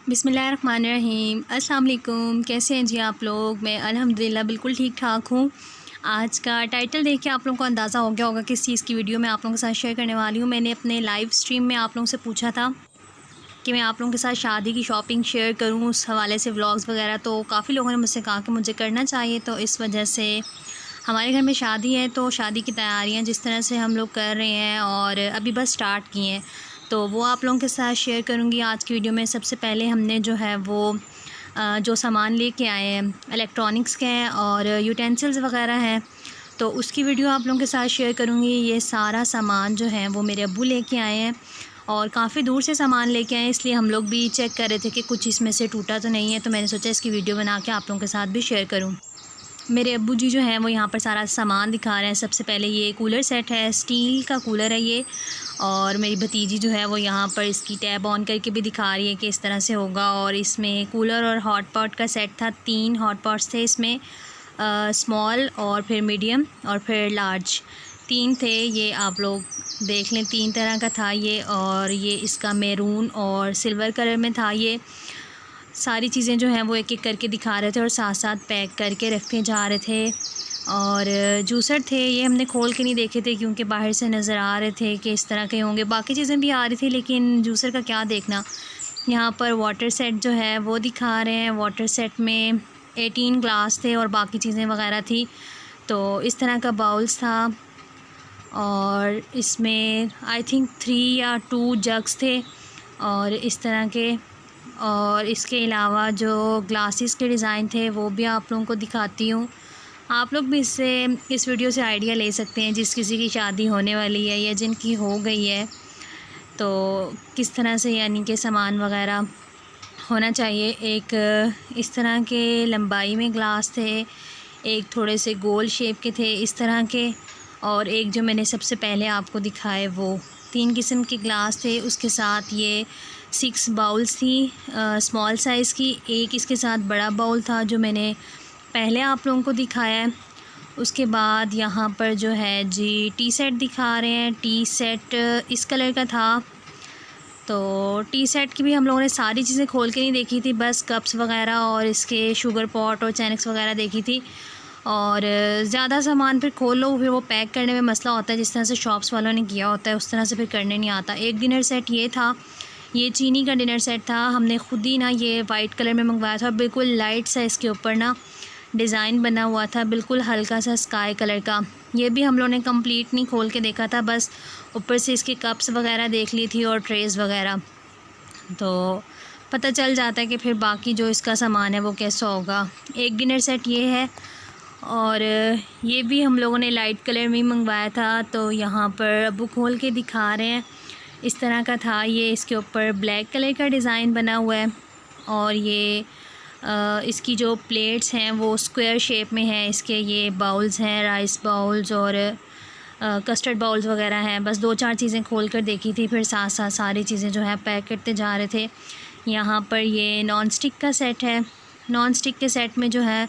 बिस्मिल्लाहिर्रहमानिर्रहीम। अस्सलाम वालेकुम। कैसे हैं जी आप लोग? मैं अल्हम्दुलिल्लाह बिल्कुल ठीक ठाक हूँ। आज का टाइटल देख के आप लोगों को अंदाज़ा हो गया होगा किस चीज़ की वीडियो मैं आप लोगों के साथ शेयर करने वाली हूँ। मैंने अपने लाइव स्ट्रीम में आप लोगों से पूछा था कि मैं आप लोगों के साथ शादी की शॉपिंग शेयर करूँ, उस हवाले से व्लॉग्स वगैरह। तो काफ़ी लोगों ने मुझसे कहा कि मुझे करना चाहिए, तो इस वजह से हमारे घर में शादी है, तो शादी की तैयारियां जिस तरह से हम लोग कर रहे हैं और अभी बस स्टार्ट किए हैं, तो वो आप लोगों के साथ शेयर करूंगी आज की वीडियो में। सबसे पहले हमने जो है वो जो सामान लेके आए हैं इलेक्ट्रॉनिक्स के हैं और यूटेंसिल्स वगैरह हैं, तो उसकी वीडियो आप लोगों के साथ शेयर करूंगी। ये सारा सामान जो है वो मेरे अब्बू लेके आए हैं और काफ़ी दूर से सामान लेके आए हैं, इसलिए हम लोग भी चेक कर रहे थे कि कुछ इसमें से टूटा तो नहीं है, तो मैंने सोचा इसकी वीडियो बना के आप लोगों के साथ भी शेयर करूँ। मेरे अब्बू जी जो हैं वो यहाँ पर सारा सामान दिखा रहे हैं। सबसे पहले ये कूलर सेट है, स्टील का कूलर है ये, और मेरी भतीजी जो है वो यहाँ पर इसकी टैब ऑन करके भी दिखा रही है कि इस तरह से होगा। और इसमें कूलर और हॉट पॉट का सेट था, 3 हॉट पॉट्स थे इसमें, स्मॉल और फिर मीडियम और फिर लार्ज, 3 थे। ये आप लोग देख लें, 3 तरह का था ये, और ये इसका मैरून और सिल्वर कलर में था। ये सारी चीज़ें जो हैं वो एक एक करके दिखा रहे थे और साथ साथ पैक करके रखते जा रहे थे। और जूसर थे, ये हमने खोल के नहीं देखे थे क्योंकि बाहर से नज़र आ रहे थे कि इस तरह के होंगे। बाकी चीज़ें भी आ रही थी लेकिन जूसर का क्या देखना। यहाँ पर वाटर सेट जो है वो दिखा रहे हैं। वाटर सेट में 18 ग्लास थे और बाकी चीज़ें वगैरह थी। तो इस तरह का बाउल्स था और इसमें आई थिंक 3 या 2 जग्स थे और इस तरह के। और इसके अलावा जो ग्लासेस के डिज़ाइन थे वो भी आप लोगों को दिखाती हूँ। आप लोग भी इस वीडियो से आइडिया ले सकते हैं, जिस किसी की शादी होने वाली है या जिनकी हो गई है, तो किस तरह से यानी कि सामान वगैरह होना चाहिए। एक इस तरह के लंबाई में ग्लास थे, एक थोड़े से गोल शेप के थे इस तरह के, और एक जो मैंने सबसे पहले आपको दिखाए वो 3 किस्म के ग्लास थे। उसके साथ ये 6 बाउल्स थी स्मॉल साइज़ की। एक इसके साथ बड़ा बाउल था जो मैंने पहले आप लोगों को दिखाया है। उसके बाद यहाँ पर जो है जी टी सेट दिखा रहे हैं। टी सेट इस कलर का था, तो टी सेट की भी हम लोगों ने सारी चीज़ें खोल के नहीं देखी थी, बस कप्स वगैरह और इसके शुगर पॉट और चैनक्स वगैरह देखी थी। और ज़्यादा सामान फिर खोल लो, फिर वो पैक करने में मसला होता है। जिस तरह से शॉप्स वालों ने किया होता है उस तरह से फिर करने नहीं आता। एक डिनर सेट ये था, ये चीनी का डिनर सेट था। हमने ख़ुद ही ना ये वाइट कलर में मंगवाया था, बिल्कुल लाइट सा इसके ऊपर ना डिज़ाइन बना हुआ था, बिल्कुल हल्का सा स्काई कलर का। ये भी हम लोगों ने कंप्लीट नहीं खोल के देखा था, बस ऊपर से इसके कप्स वगैरह देख ली थी और ट्रेज़ वगैरह, तो पता चल जाता है कि फिर बाकी जो इसका सामान है वो कैसा होगा। एक डिनर सेट ये है, और ये भी हम लोगों ने लाइट कलर में मंगवाया था। तो यहाँ पर अब्बू खोल के दिखा रहे हैं, इस तरह का था ये। इसके ऊपर ब्लैक कलर का डिज़ाइन बना हुआ है और ये इसकी जो प्लेट्स हैं वो स्क्वायर शेप में है। इसके ये बाउल्स हैं, राइस बाउल्स और कस्टर्ड बाउल्स वगैरह हैं। बस 2-4 चीज़ें खोल कर देखी थी, फिर साथ साथ सारी चीज़ें जो है पैक करते जा रहे थे। यहाँ पर ये नॉन स्टिक का सेट है। नॉन स्टिक के सेट में जो है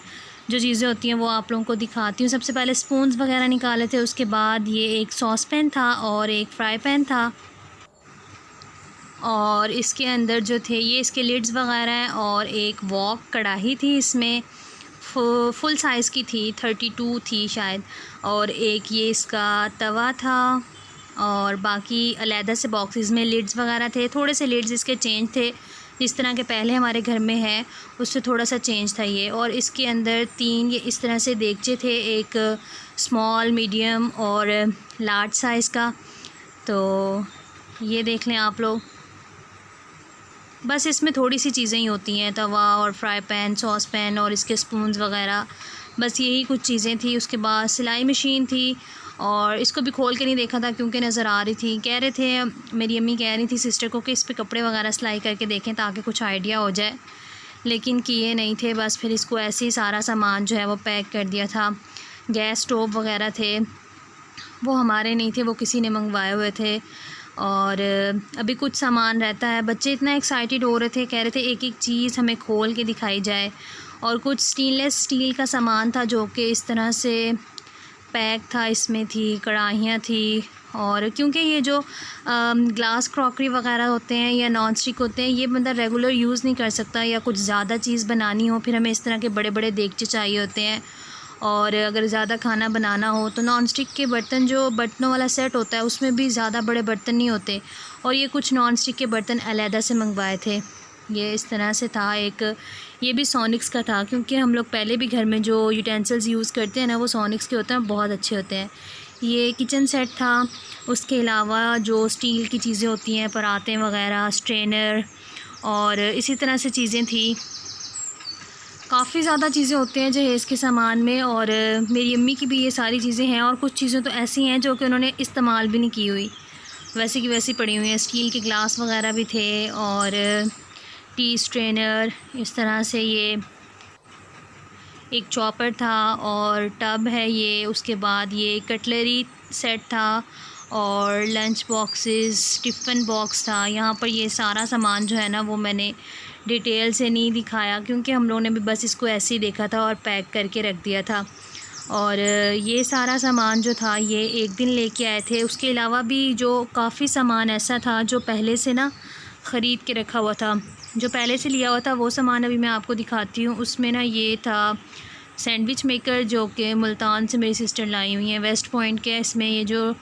जो चीज़ें होती हैं वो आप लोगों को दिखाती हूँ। सबसे पहले स्पून्स वगैरह निकाले थे, उसके बाद ये एक सॉस पैन था और एक फ्राई पैन था, और इसके अंदर जो थे ये इसके लिड्स वगैरह हैं। और एक वॉक कढ़ाई थी, इसमें फुल साइज़ की थी, 32 थी शायद। और एक ये इसका तवा था, और बाकी अलहदा से बॉक्सेस में लिड्स वगैरह थे। थोड़े से लिड्स इसके चेंज थे, जिस तरह के पहले हमारे घर में है उससे थोड़ा सा चेंज था ये। और इसके अंदर 3 ये इस तरह से देगचे थे, एक स्मॉल, मीडियम और लार्ज साइज़ का। तो ये देख लें आप लोग, बस इसमें थोड़ी सी चीज़ें ही होती हैं, तवा और फ्राई पैन, सॉस पैन और इसके स्पून्स वगैरह, बस यही कुछ चीज़ें थी। उसके बाद सिलाई मशीन थी, और इसको भी खोल के नहीं देखा था क्योंकि नज़र आ रही थी। कह रहे थे, मेरी अम्मी कह रही थी सिस्टर को कि इस पे कपड़े वगैरह सिलाई करके देखें ताकि कुछ आइडिया हो जाए, लेकिन किए नहीं थे। बस फिर इसको ऐसे ही सारा सामान जो है वो पैक कर दिया था। गैस स्टोव वगैरह थे, वो हमारे नहीं थे, वो किसी ने मंगवाए हुए थे। और अभी कुछ सामान रहता है। बच्चे इतना एक्साइटेड हो रहे थे, कह रहे थे एक एक चीज़ हमें खोल के दिखाई जाए। और कुछ स्टेनलेस स्टील का सामान था जो कि इस तरह से पैक था। इसमें थी कढ़ाइयाँ थी और क्योंकि ये जो ग्लास क्रॉकरी वगैरह होते हैं या नॉन स्टिक होते हैं, ये बंदा रेगुलर यूज़ नहीं कर सकता, या कुछ ज़्यादा चीज़ बनानी हो फिर हमें इस तरह के बड़े बड़े देगचे चाहिए होते हैं। और अगर ज़्यादा खाना बनाना हो तो नॉन स्टिक के बर्तन, जो बर्तनों वाला सेट होता है, उसमें भी ज़्यादा बड़े बर्तन नहीं होते। और ये कुछ नॉन स्टिक के बर्तन अलहदा से मंगवाए थे। ये इस तरह से था एक, ये भी सोनिक्स का था, क्योंकि हम लोग पहले भी घर में जो यूटेंसिल्स यूज़ करते हैं ना, वो सोनिक्स के होते हैं, बहुत अच्छे होते हैं। ये किचन सेट था। उसके अलावा जो स्टील की चीज़ें होती हैं, परातें वगैरह, स्ट्रेनर और इसी तरह से चीज़ें थी। काफ़ी ज़्यादा चीज़ें होती हैं जहेज़ के सामान में, और मेरी अम्मी की भी ये सारी चीज़ें हैं। और कुछ चीज़ें तो ऐसी हैं जो कि उन्होंने इस्तेमाल भी नहीं की हुई, वैसे की वैसी पड़ी हुई हैं। स्टील के ग्लास वगैरह भी थे और टी स्ट्रेनर, इस तरह से ये एक चॉपर था और टब है ये। उसके बाद ये कटलरी सेट था और लंच बॉक्सेस, टिफ़िन बॉक्स था। यहाँ पर ये सारा सामान जो है ना, वो मैंने डिटेल से नहीं दिखाया, क्योंकि हम लोगों ने भी बस इसको ऐसे ही देखा था और पैक करके रख दिया था। और ये सारा सामान जो था ये एक दिन लेके आए थे। उसके अलावा भी जो काफ़ी सामान ऐसा था जो पहले से ना ख़रीद के रखा हुआ था, जो पहले से लिया हुआ था, वो सामान अभी मैं आपको दिखाती हूँ। उसमें ना ये था सैंडविच मेकर, जो कि मुल्तान से मेरी सिस्टर लाई हुई हैं, वेस्ट पॉइंट के। इसमें ये जो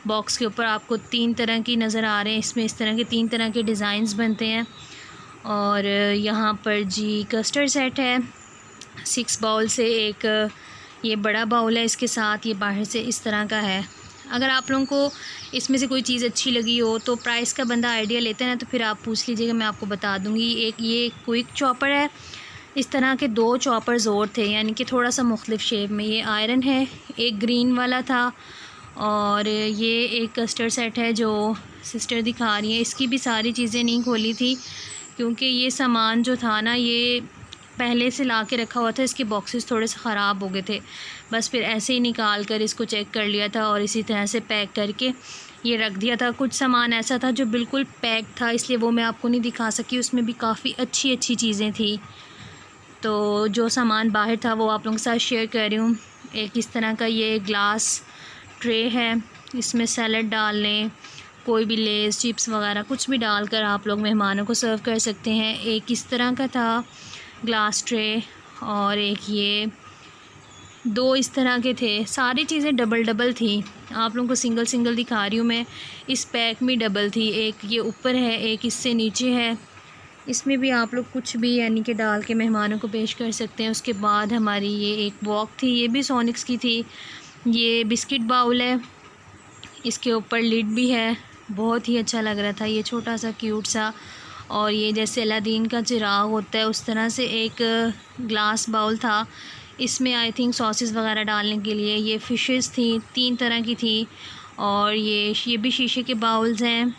बॉक्स के ऊपर आपको 3 तरह की नज़र आ रहे हैं, इसमें इस तरह के 3 तरह के डिज़ाइंस बनते हैं। और यहाँ पर जी कस्टर्ड सेट है 6 बाउल से, एक ये बड़ा बाउल है, इसके साथ ये बाहर से इस तरह का है। अगर आप लोगों को इसमें से कोई चीज़ अच्छी लगी हो तो प्राइस का बंदा आइडिया लेते हैं ना, तो फिर आप पूछ लीजिएगा, मैं आपको बता दूँगी। एक ये क्विक चॉपर है, इस तरह के 2 चॉपर्स और थे, यानी कि थोड़ा सा मुख्तलिफ शेप में। ये आयरन है, एक ग्रीन वाला था। और ये एक कस्टर्ड सेट है जो सिस्टर दिखा रही है। इसकी भी सारी चीज़ें नहीं खोली थी, क्योंकि ये सामान जो था ना, ये पहले से ला के रखा हुआ था। इसके बॉक्सेस थोड़े से ख़राब हो गए थे, बस फिर ऐसे ही निकाल कर इसको चेक कर लिया था और इसी तरह से पैक करके ये रख दिया था। कुछ सामान ऐसा था जो बिल्कुल पैक था, इसलिए वो मैं आपको नहीं दिखा सकी। उसमें भी काफ़ी अच्छी अच्छी चीज़ें थी। तो जो सामान बाहर था वो आप लोगों के साथ शेयर कर रही हूँ। एक इस तरह का ये ग्लास ट्रे है, इसमें सैलड डाल लें, कोई भी लेस चिप्स वगैरह कुछ भी डालकर आप लोग मेहमानों को सर्व कर सकते हैं। एक इस तरह का था ग्लास ट्रे, और एक ये 2 इस तरह के थे। सारी चीज़ें डबल डबल थी, आप लोगों को सिंगल सिंगल दिखा रही हूँ मैं। इस पैक में डबल थी, एक ये ऊपर है, एक इससे नीचे है। इसमें भी आप लोग कुछ भी यानी कि डाल के मेहमानों को पेश कर सकते हैं। उसके बाद हमारी ये एक वॉक थी, ये भी सोनिक्स की थी। ये बिस्किट बाउल है, इसके ऊपर लिड भी है, बहुत ही अच्छा लग रहा था ये, छोटा सा क्यूट सा। और ये जैसे अलादीन का चिराग होता है उस तरह से एक ग्लास बाउल था। इसमें आई थिंक सॉसेस वगैरह डालने के लिए। ये फ़िशेस थी, 3 तरह की थी। और ये भी शीशे के बाउल्स हैं।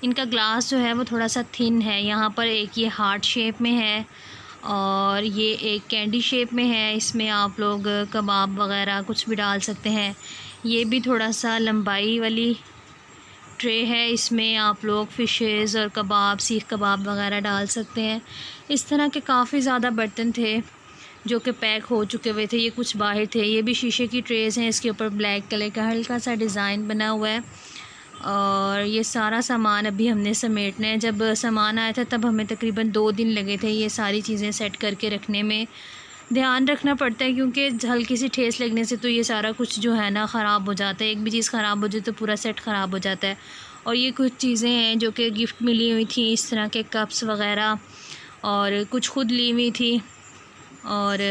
इनका ग्लास जो है वो थोड़ा सा थिन है। यहाँ पर एक ये हार्ट शेप में है और ये एक कैंडी शेप में है। इसमें आप लोग कबाब वगैरह कुछ भी डाल सकते हैं। ये भी थोड़ा सा लंबाई वाली ट्रे है, इसमें आप लोग फ़िशेस और कबाब, सीख कबाब वगैरह डाल सकते हैं। इस तरह के काफ़ी ज़्यादा बर्तन थे जो कि पैक हो चुके हुए थे। ये कुछ बाहर थे। ये भी शीशे की ट्रेज़ हैं, इसके ऊपर ब्लैक कलर का हल्का सा डिज़ाइन बना हुआ है। और ये सारा सामान अभी हमने समेटना है। जब सामान आया था तब हमें तकरीबन 2 दिन लगे थे ये सारी चीज़ें सेट करके रखने में। ध्यान रखना पड़ता है क्योंकि हल्की सी ठेस लगने से तो ये सारा कुछ जो है ना ख़राब हो जाता है। एक भी चीज़ ख़राब हो जाए तो पूरा सेट ख़राब हो जाता है। और ये कुछ चीज़ें हैं जो कि गिफ्ट मिली हुई थी, इस तरह के कप्स वग़ैरह, और कुछ ख़ुद ली हुई थी। और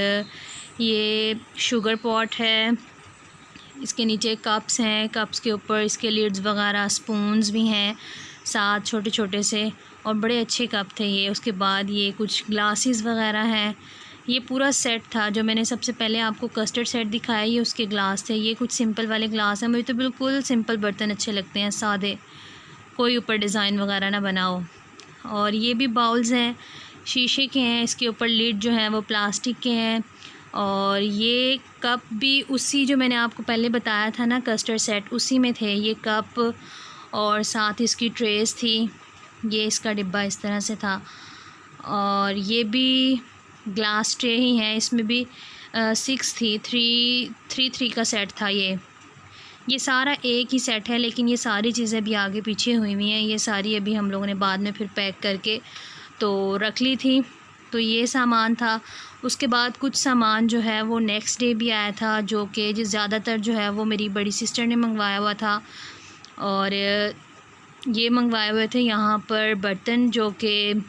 ये शुगर पॉट है, इसके नीचे कप्स हैं, कप्स के ऊपर इसके लिड्स वगैरह, स्पून्स भी हैं साथ छोटे छोटे से, और बड़े अच्छे कप थे ये। उसके बाद ये कुछ ग्लासेस वगैरह हैं। ये पूरा सेट था जो मैंने सबसे पहले आपको कस्टर्ड सेट दिखाया, ये उसके ग्लास थे। ये कुछ सिंपल वाले ग्लास हैं। मुझे तो बिल्कुल सिंपल बर्तन अच्छे लगते हैं, सादे, कोई ऊपर डिज़ाइन वगैरह ना बनाओ। और ये भी बाउल्स हैं, शीशे के हैं, इसके ऊपर लिड जो है वो प्लास्टिक के हैं। और ये कप भी उसी जो मैंने आपको पहले बताया था ना कस्टर्ड सेट, उसी में थे ये कप, और साथ इसकी ट्रेस थी। ये इसका डिब्बा इस तरह से था। और ये भी ग्लास ट्रे ही है, इसमें भी 6 थी, 3 का सेट था ये। ये सारा एक ही सेट है, लेकिन ये सारी चीज़ें भी आगे पीछे हुई हुई हैं। ये सारी अभी हम लोगों ने बाद में फिर पैक करके तो रख ली थी। तो ये सामान था। उसके बाद कुछ सामान जो है वो नेक्स्ट डे भी आया था, जो कि ज़्यादातर जो है वो मेरी बड़ी सिस्टर ने मंगवाया हुआ था। और ये मंगवाए हुए थे यहाँ पर बर्तन जो कि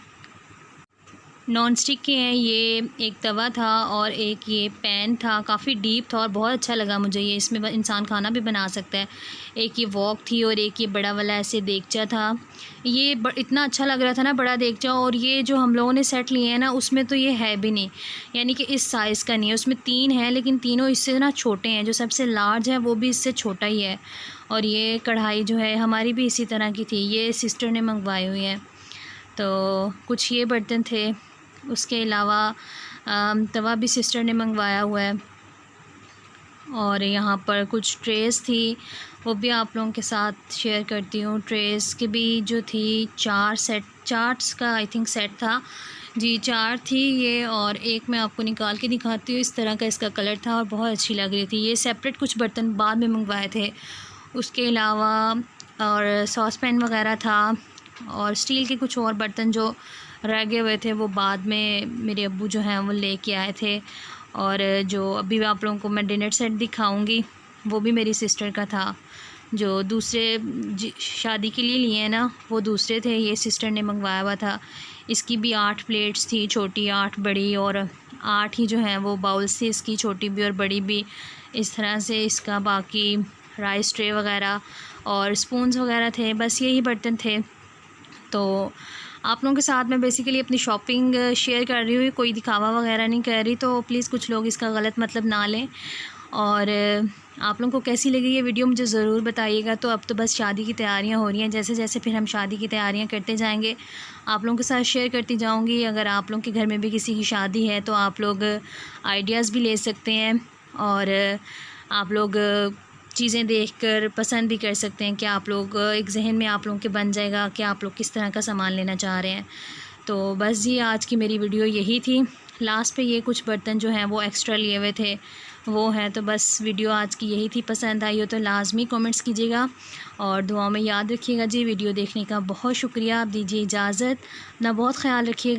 नॉन स्टिक के हैं। ये एक तवा था और एक ये पैन था, काफ़ी डीप था और बहुत अच्छा लगा मुझे ये। इसमें इंसान खाना भी बना सकता है। एक ये वॉक थी और एक ये बड़ा वाला ऐसे देगचा था। ये इतना अच्छा लग रहा था ना, बड़ा देगचा। और ये जो हम लोगों ने सेट लिए हैं ना, उसमें तो ये है भी नहीं, यानी कि इस साइज़ का नहीं है। उसमें 3 है, लेकिन तीनों इससे ना छोटे हैं। जो सबसे लार्ज है वो भी इससे छोटा ही है। और ये कढ़ाई जो है हमारी भी इसी तरह की थी, ये सिस्टर ने मंगवाई हुई है। तो कुछ ये बर्तन थे। उसके अलावा तवा भी सिस्टर ने मंगवाया हुआ है। और यहाँ पर कुछ ट्रेस थी, वो भी आप लोगों के साथ शेयर करती हूँ। ट्रेस की भी जो थी 4 का आई थिंक सेट था जी, 4 थी ये। और एक मैं आपको निकाल के दिखाती हूँ, इस तरह का इसका कलर था और बहुत अच्छी लग रही थी। ये सेपरेट कुछ बर्तन बाद में मंगवाए थे। उसके अलावा और सॉस पैन वगैरह था और स्टील के कुछ और बर्तन जो रह गए हुए थे वो बाद में मेरे अब्बू जो हैं वो लेके आए थे। और जो अभी आप लोगों को मैं डिनर सेट दिखाऊंगी वो भी मेरी सिस्टर का था। जो दूसरे शादी के लिए लिए हैं ना, वो दूसरे थे, ये सिस्टर ने मंगवाया हुआ था। इसकी भी 8 प्लेट्स थी, छोटी 8 बड़ी, और 8 ही जो हैं वो बाउल्स थी, इसकी छोटी भी और बड़ी भी। इस तरह से इसका बाकी राइस ट्रे वगैरह और स्पून्स वगैरह थे, बस यही बर्तन थे। तो आप लोगों के साथ मैं बेसिकली अपनी शॉपिंग शेयर कर रही हूँ, कोई दिखावा वगैरह नहीं कर रही। तो प्लीज़ कुछ लोग इसका गलत मतलब ना लें। और आप लोगों को कैसी लगी ये वीडियो मुझे ज़रूर बताइएगा। तो अब तो बस शादी की तैयारियां हो रही हैं, जैसे जैसे फिर हम शादी की तैयारियां करते जाएंगे आप लोगों के साथ शेयर करती जाऊंगी। अगर आप लोगों के घर में भी किसी की शादी है तो आप लोग आइडियाज़ भी ले सकते हैं और आप लोग चीज़ें देखकर पसंद भी कर सकते हैं कि आप लोग एक जहन में आप लोगों के बन जाएगा कि आप लोग किस तरह का सामान लेना चाह रहे हैं। तो बस जी आज की मेरी वीडियो यही थी। लास्ट पे ये कुछ बर्तन जो हैं वो एक्स्ट्रा लिए हुए थे वो हैं। तो बस वीडियो आज की यही थी। पसंद आई हो तो लाजमी कमेंट्स कीजिएगा और दुआ में याद रखिएगा जी। वीडियो देखने का बहुत शुक्रिया। आप दीजिए इजाज़त, अपना बहुत ख्याल रखिएगा।